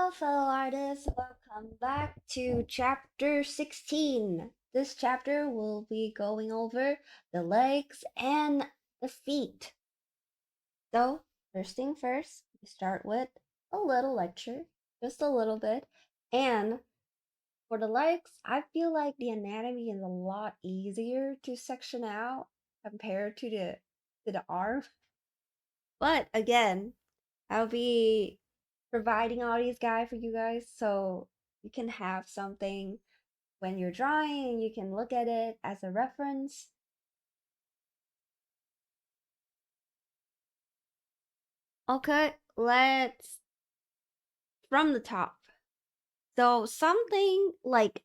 Hello, fellow artists. Welcome back to chapter 16. This chapter will be going over the legs and the feet. So, first thing first, we start with a little lecture, just a little bit. And for the legs, I feel like the anatomy is a lot easier to section out compared to the arm. But again, I'll be providing all these guides for you guys so you can have something when you're drawing and you can look at it as a reference. Okay, let's from the top. So something like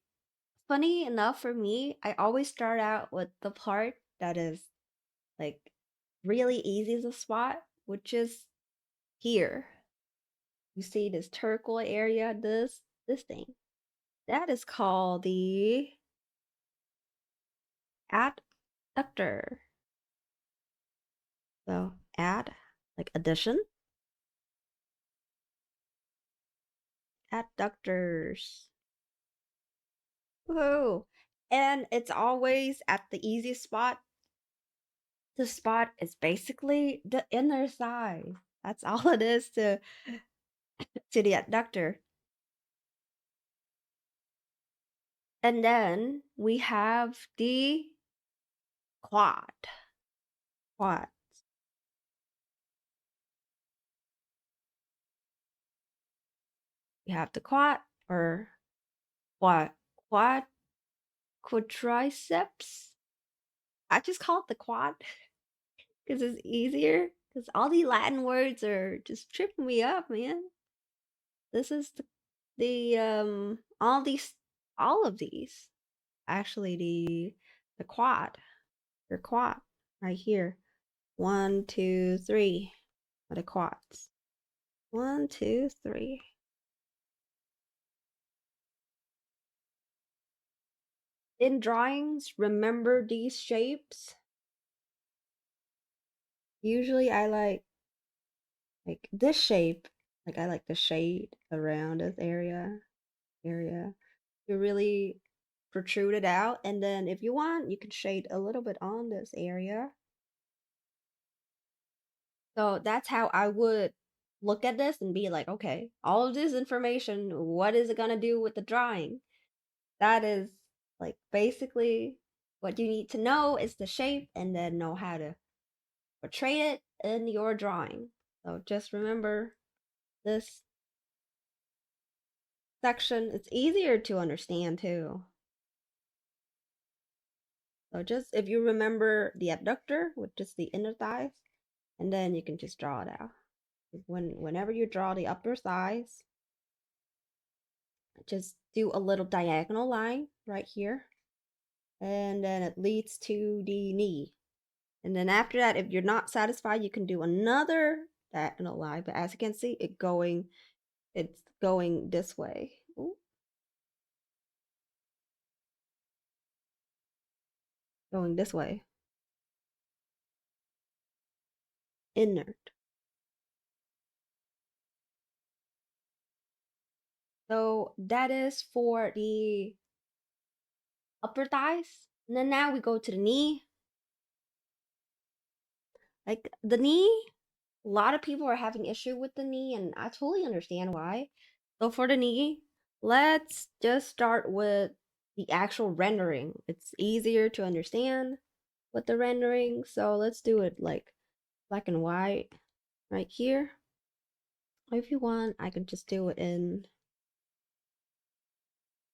funny enough for me, I always start out with the part that is like really easy to spot, which is here. You see this turquoise area, this thing. That is called the adductor. So add, like addition, adductors. Woohoo! And it's always at the easiest spot. The spot is basically the inner thigh. That's all it is to the adductor. And then we have the quad. Quad. We have the quad or quad quadriceps. I just call it the quad because it's easier. Because all the Latin words are just tripping me up, man. This is the all of these actually the quad, your quad right here. 1, 2, 3 are the quads. 1, 2, 3. In drawings, remember these shapes. Usually I like this shape. Like I like the shade around this area to really protrude it out. And then if you want, you can shade a little bit on this area. So that's how I would look at this and be like, okay, all of this information, what is it going to do with the drawing? That is like basically what you need to know is the shape and then know how to portray it in your drawing. So just remember this section. It's easier to understand too. So just if you remember the adductor, which is the inner thighs, and then you can just draw it out. Whenever you draw the upper thighs, just do a little diagonal line right here, and then it leads to the knee. And then after that, if you're not satisfied, you can do another diagonal line. But as you can see, it's going this way. Ooh. Going this way. Inward. So that is for the upper thighs. And then now we go to the knee. Like the knee, a lot of people are having issue with the knee, and I totally understand why. So for the knee, let's just start with the actual rendering. It's easier to understand with the rendering. So let's do it like black and white right here. If you want, I can just do it in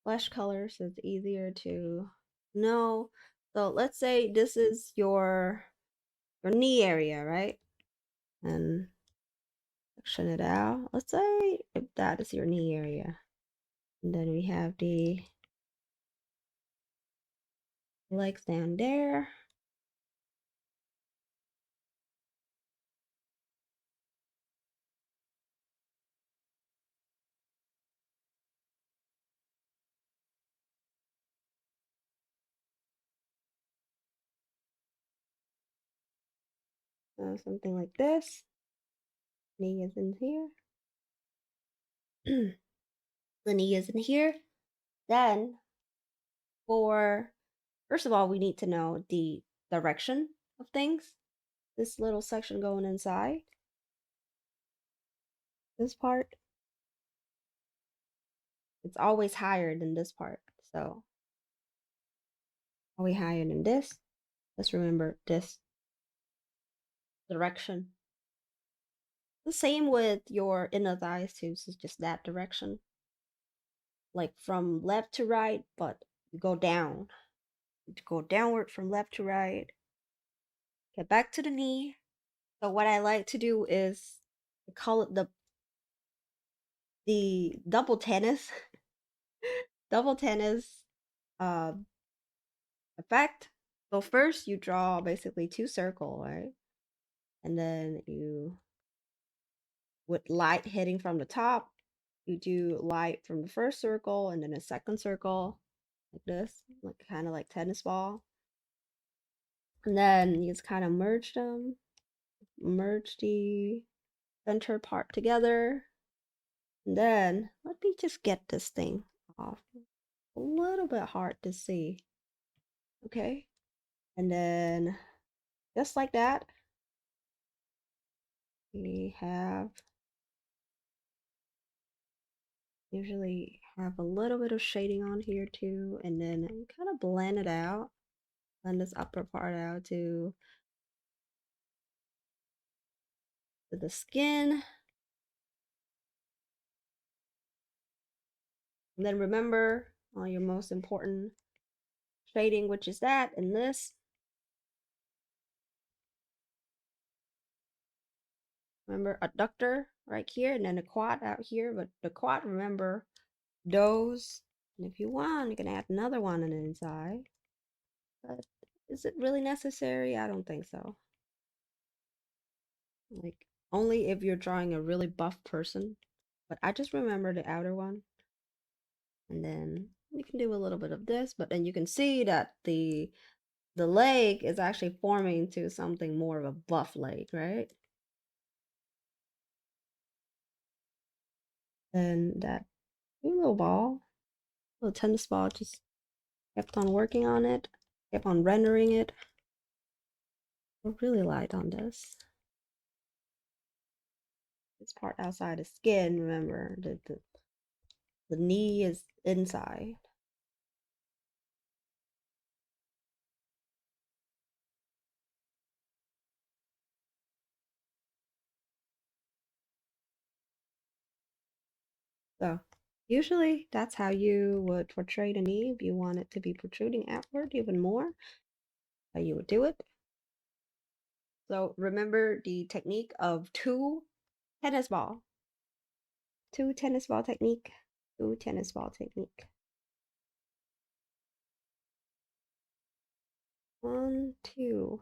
flesh color so it's easier to know. So let's say this is your knee area, right? And section it out. Let's say if that is your knee area. And then we have the legs down there. Something like this. Knee is in here. The knee is in here. Then for first of all, we need to know the direction of things. This little section going inside. This part, it's always higher than this part. So, are we higher than this? Let's remember this direction. The same with your inner thighs too, so it's just that direction. Like from left to right, but you go down. You go downward from left to right. Get back to the knee. So what I like to do is I call it the double tennis. Double tennis uh effect. So first you draw basically two circles, right? And then you with light hitting from the top, you do light from the first circle and then a second circle like this, like kind of like tennis ball. And then you just kind of merge them, merge the center part together. And then let me just get this thing off. A little bit hard to see. Okay. And then just like that, we have usually have a little bit of shading on here too, and then kind of blend it out, blend this upper part out to the skin. And then remember all your most important shading, which is that and this. Remember adductor right here, and then a quad out here, but the quad, remember those. And if you want, you can add another one on the inside. But is it really necessary? I don't think so. Like, only if you're drawing a really buff person. But I just remember the outer one. And then you can do a little bit of this, but then you can see that the leg is actually forming into something more of a buff leg, right? And that little ball, little tennis ball, just kept on working on it, kept on rendering it. We're really light on this. This part outside the skin, remember, the knee is inside. So usually that's how you would portray the knee if you want it to be protruding outward even more, how you would do it. So remember the technique of tennis ball, two tennis ball technique, two tennis ball technique. 1, 2.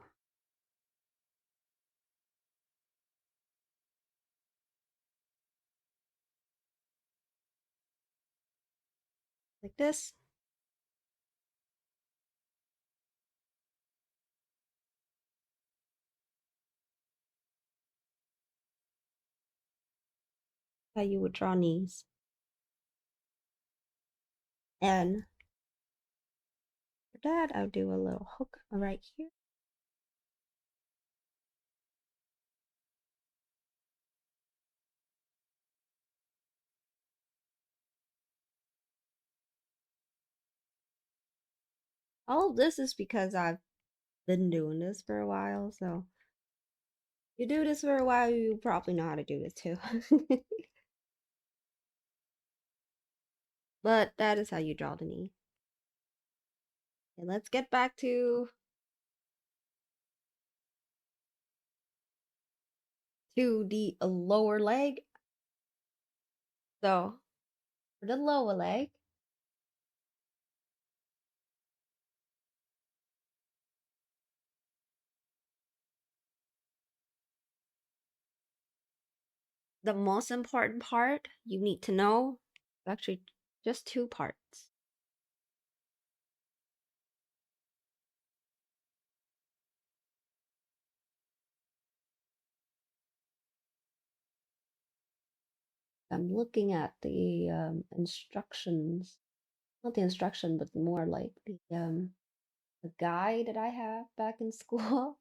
Like this. How you would draw knees. And for that, I'll do a little hook right here. All of this is because I've been doing this for a while, so you do this for a while, you probably know how to do this too. But that is how you draw the knee. And let's get back to the lower leg. So for the lower leg, the most important part you need to know is actually just two parts. I'm looking at the instructions, not the instruction, but more like the guide that I have back in school.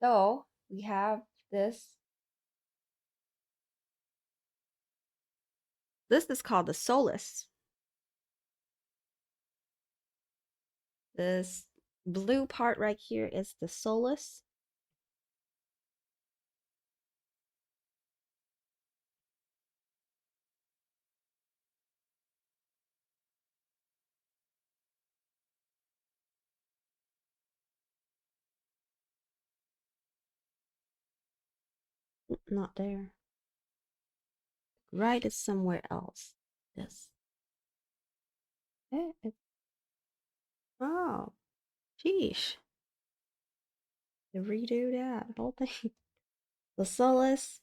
So we have this. This is called the solus. This blue part right here is the solus. Not there. Right is somewhere else. This. Oh, sheesh. To redo that whole thing. The solus.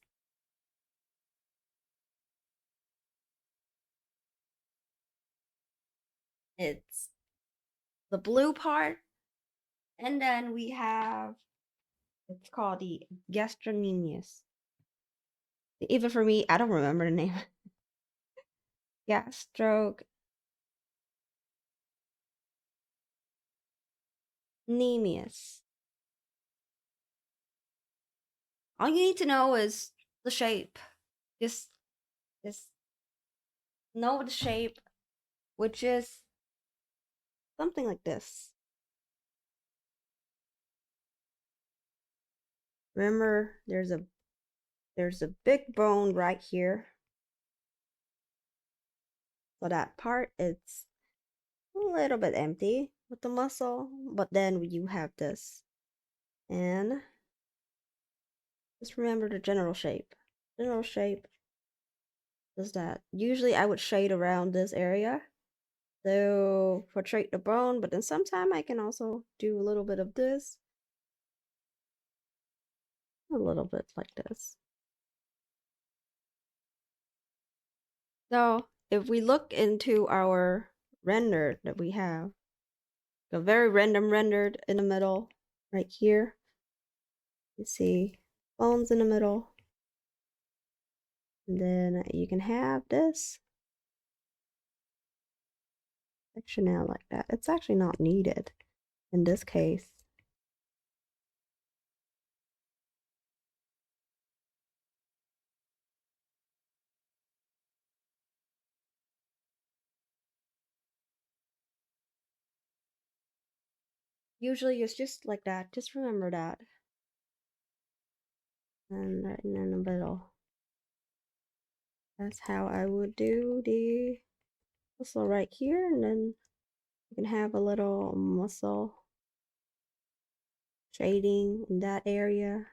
It's the blue part. And then we have, it's called the gastrocnemius. Even for me, I don't remember the name. Gastrocnemius. All you need to know is the shape. Just, just know the shape, which is something like this. Remember, there's a big bone right here. So that part, it's a little bit empty with the muscle, but then you have this. And just remember the general shape. General shape is that. Usually I would shade around this area. So portray the bone, but then sometime I can also do a little bit of this. A little bit like this. So if we look into our render that we have, a very random rendered in the middle, right here. You see bones in the middle. And then you can have this section out like that. It's actually not needed in this case. Usually it's just like that. Just remember that. And right in the middle. That's how I would do the muscle right here. And then you can have a little muscle shading in that area.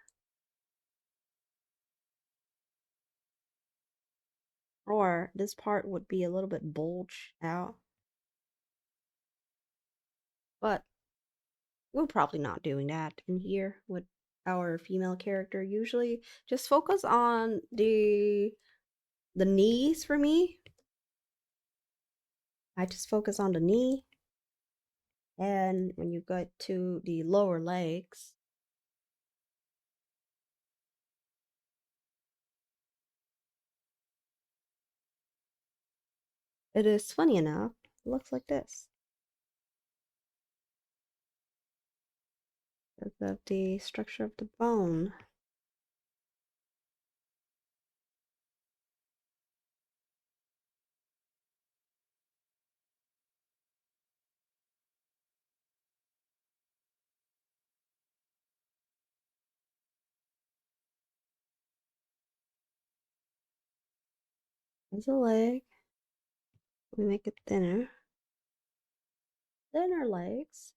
Or this part would be a little bit bulged out. But we're probably not doing that in here with our female character. Usually just focus on the knees for me. I just focus on the knee. And when you get to the lower legs, it is funny enough, it looks like this. Because of the structure of the bone. There's a leg. We make it thinner. Thinner legs.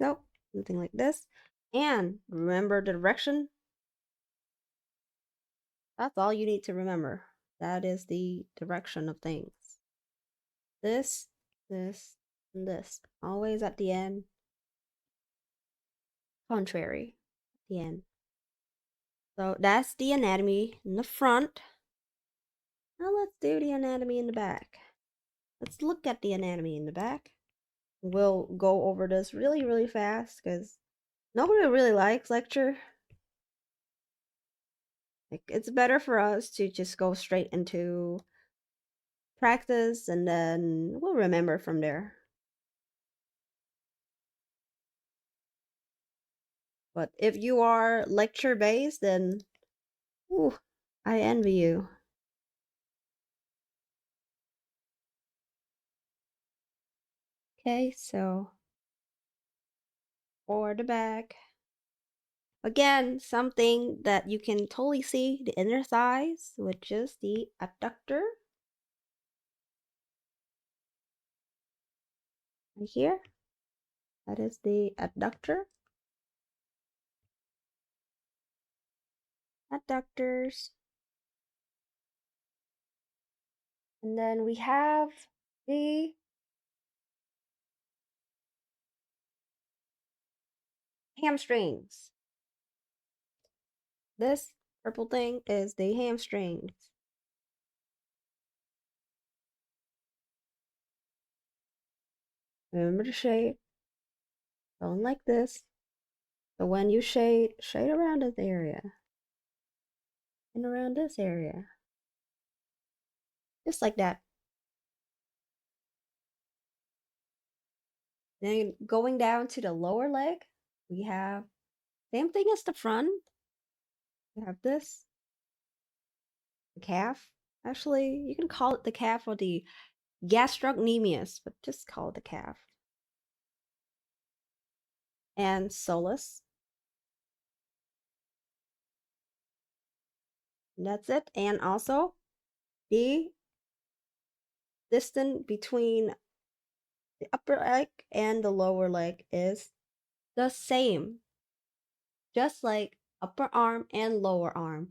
So, something like this. And remember the direction. That's all you need to remember. That is the direction of things. This, this, and this. Always at the end. Contrary. At the end. So that's the anatomy in the front. Now let's do the anatomy in the back. Let's look at the anatomy in the back. We'll go over this really, really fast because nobody really likes lecture. Like, it's better for us to just go straight into practice and then we'll remember from there. But if you are lecture based, then ooh, I envy you. Okay, so for the back. Again, something that you can totally see the inner thighs, which is the adductor. Right here. That is the adductor. Adductors. And then we have the hamstrings. This purple thing is the hamstrings. Remember to shade. Going like this. So when you shade, shade around this area. And around this area. Just like that. Then going down to the lower leg, we have same thing as the front. We have this. The calf. Actually, you can call it the calf or the gastrocnemius, but just call it the calf. And soleus. And that's it. And also, the distance between the upper leg and the lower leg is the same. Just like upper arm and lower arm.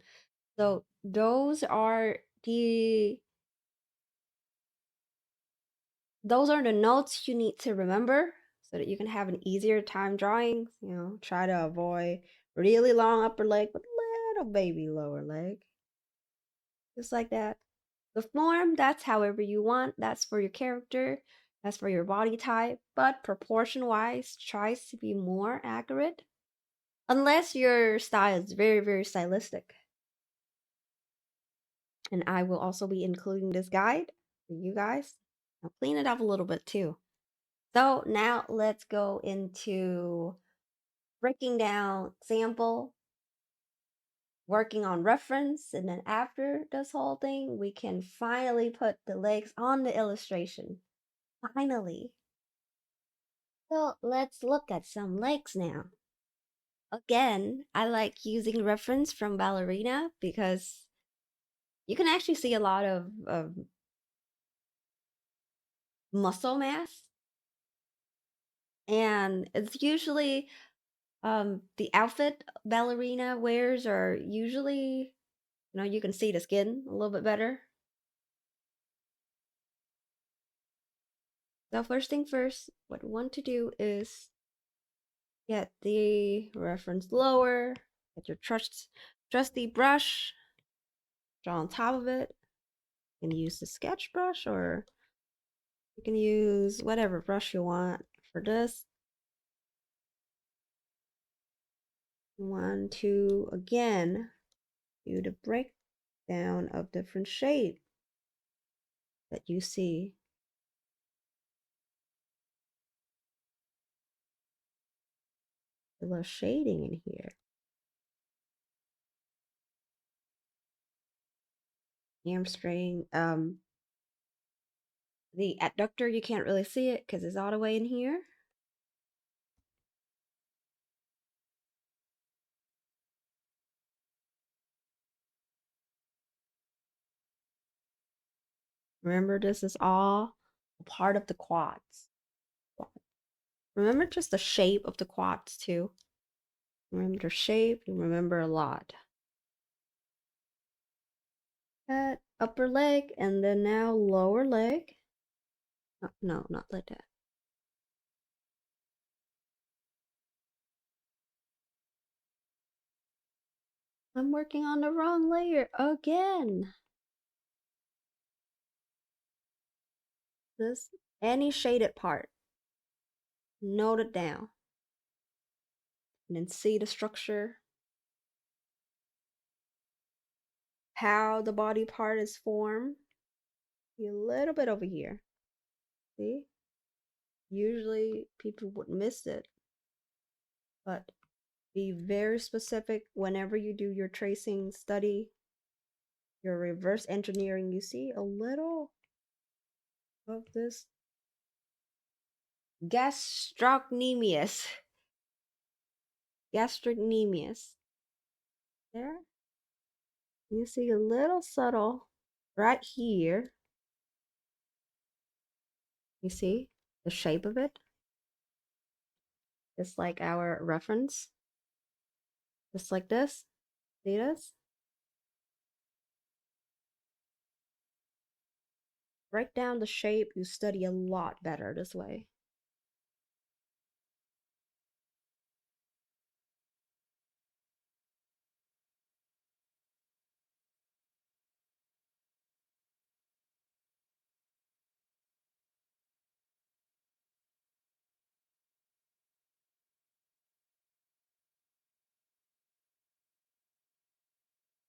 So those are the notes you need to remember so that you can have an easier time drawing. You know, try to avoid really long upper leg with little baby lower leg. Just like that. The form, that's however you want. That's for your character. That's for your body type. But proportion wise, tries to be more accurate. Unless your style is very, very stylistic. And I will also be including this guide for you guys. I'll clean it up a little bit too. So now let's go into breaking down sample, working on reference, and then after this whole thing, we can finally put the legs on the illustration. Finally. So let's look at some legs now. Again, I like using reference from ballerina because you can actually see a lot of muscle mass. And it's usually the outfit ballerina wears are usually, you know, you can see the skin a little bit better. So first thing first, what we want to do is get the reference lower, get your trusty brush, draw on top of it. You can use the sketch brush or you can use whatever brush you want for this. You want to, again, do the breakdown of different shade that you see. A little shading in here. Hamstring, the adductor, you can't really see it because it's all the way in here. Remember, this is all part of the quads. Remember just the shape of the quads too. Remember the shape, you remember a lot. That upper leg and then now lower leg. Oh, no, not like that. I'm working on the wrong layer again. this, any shaded part, note it down. And then see the structure, how the body part is formed. A little bit over here. See? Usually people would miss it, but be very specific whenever you do your tracing study, your reverse engineering. You see a little of this gastrocnemius. Gastrocnemius. There. You see a little subtle right here. You see the shape of it? It's like our reference. Just like this. See this? Break down the shape. You study a lot better this way.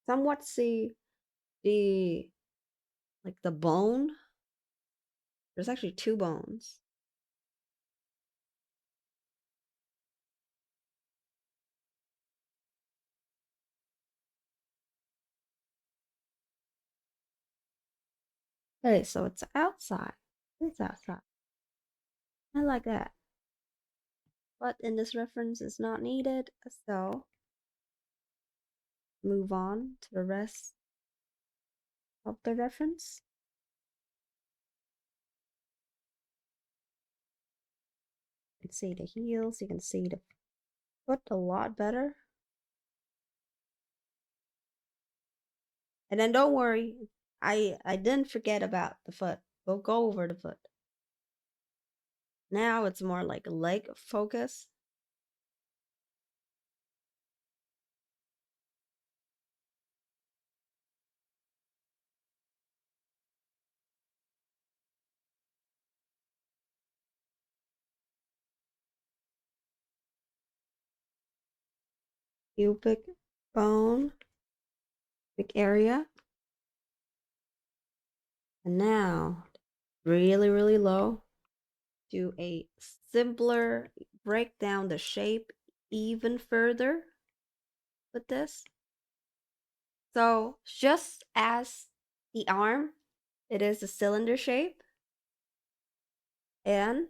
Somewhat see the like the bone. There's actually two bones. Okay, so it's outside. It's outside. I like that. But in this reference it's not needed, so move on to the rest of the reference. You can see the heels, you can see the foot a lot better. And then don't worry, I didn't forget about the foot. We'll go over the foot. Now it's more like leg focus. Pubic bone, big area. And now, really low. Do a simpler, break down the shape even further with this. So just as the arm, it is a cylinder shape and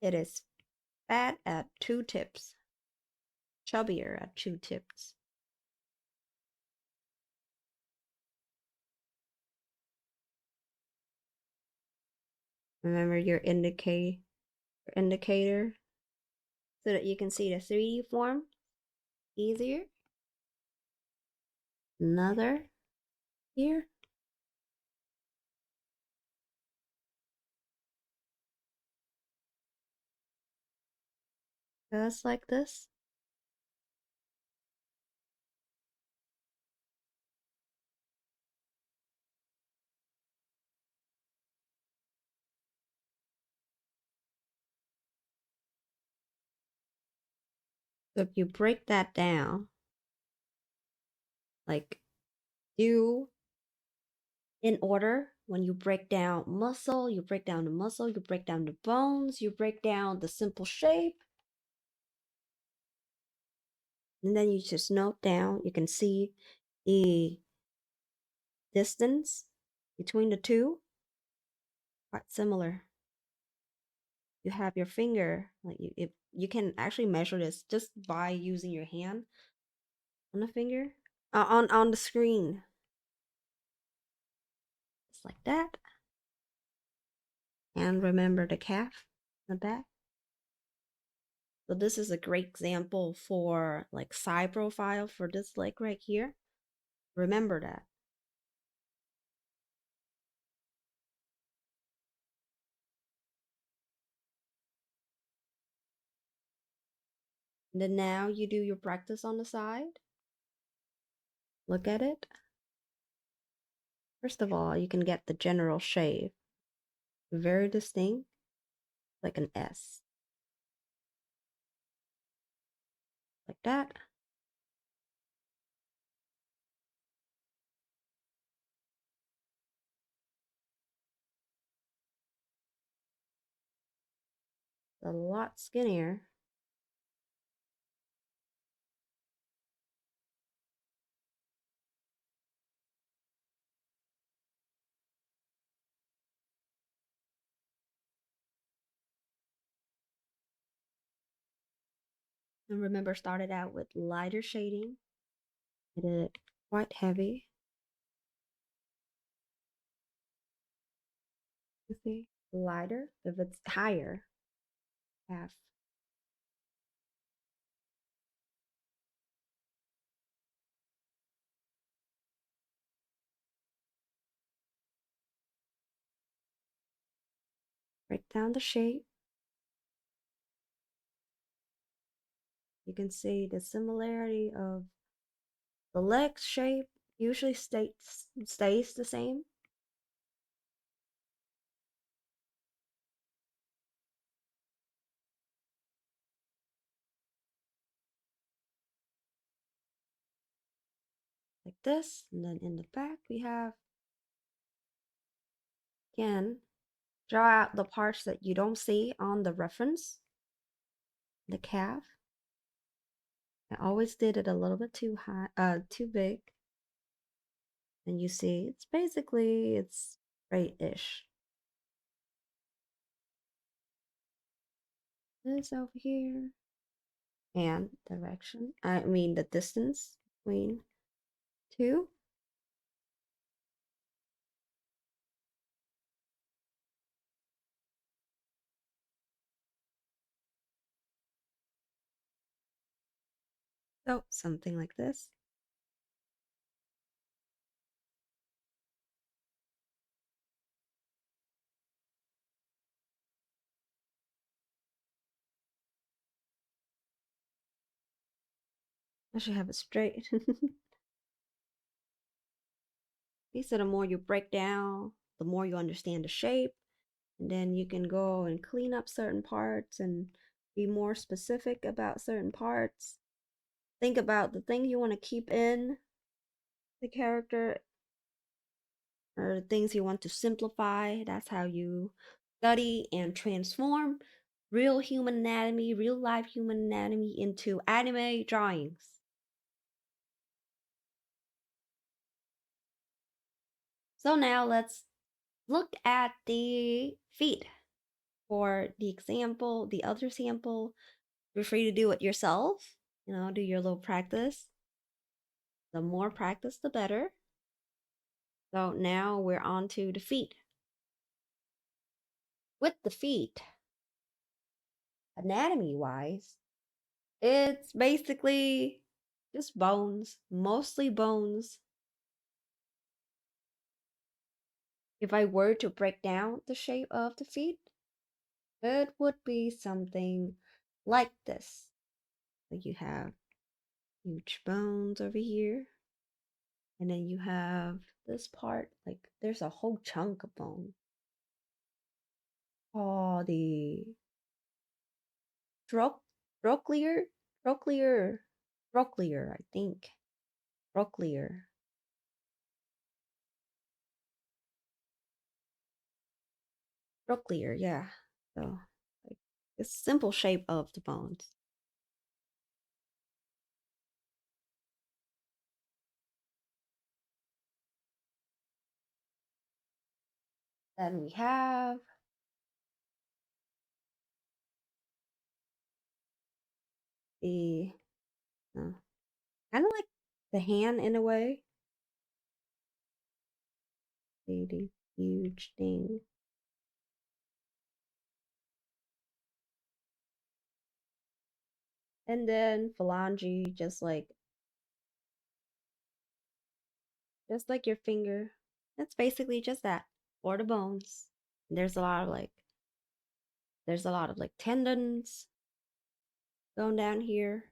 it is fat at two tips, chubbier at two tips. Remember your indicator so that you can see the 3D form easier. Another here. Just like this. So if you break that down, like do in order, when you break down muscle, you break down the muscle, you break down the bones, you break down the simple shape. And then you just note down, you can see the distance between the two, quite similar. You have your finger, like if you can actually measure this just by using your hand on the finger, on the screen. Just like that. And remember the calf in the back. So this is a great example for like side profile for this leg right here. Remember that. And then now you do your practice on the side. Look at it. First of all, you can get the general shape. very distinct, like an S. Like that. A lot skinnier. And remember, started out with lighter shading. Made it quite heavy. You see, lighter. If it's higher, half. Break down the shape. You can see the similarity of the leg shape usually stays the same. Like this. And then in the back we have, again, draw out the parts that you don't see on the reference. The calf. I always did it a little bit too too big. And you see, it's straight-ish. This over here. And direction. I mean the distance between two. So something like this. I should have it straight. So the more you break down, the more you understand the shape. And then you can go and clean up certain parts and be more specific about certain parts. Think about the things you want to keep in the character or the things you want to simplify. That's how you study and transform real human anatomy, real life human anatomy into anime drawings. So now let's look at the feet. For the example, the other sample, feel free to do it yourself. Do your little practice. The more practice, the better. So now we're on to the feet. With the feet, anatomy wise, it's basically just bones, mostly bones. If I were to break down the shape of the feet, it would be something like this. Like you have huge bones over here, and then you have this part, like there's a whole chunk of bone. Oh, the troch trochlear, trochlear, trochlear, I think. Trochlear. Trochlear, yeah. So like the simple shape of the bones. Then we have the kind of like the hand in a way. The huge thing. And then phalange, just like your finger. That's basically just that. Or the bones. There's a lot of tendons going down here.